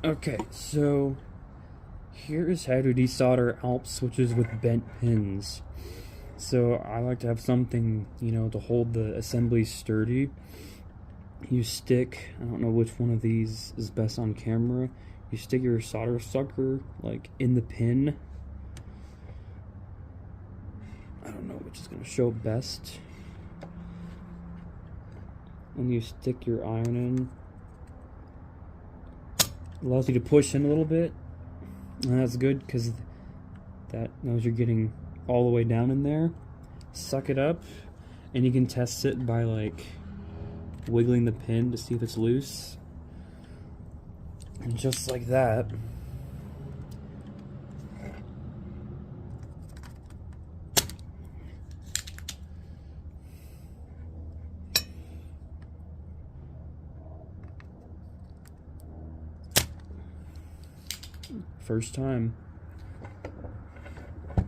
Okay, so here's how to desolder Alps switches with bent pins. So I like to have something, to hold the assembly sturdy. You stick, I don't know which one of these is best on camera. You stick your solder sucker like in the pin. I don't know which is going to show best. And you stick your iron in. Allows you to push in a little bit, and that's good because that knows you're getting all the way down in there. Suck it up, and you can test it by like wiggling the pin to see if it's loose. And just like that, first time.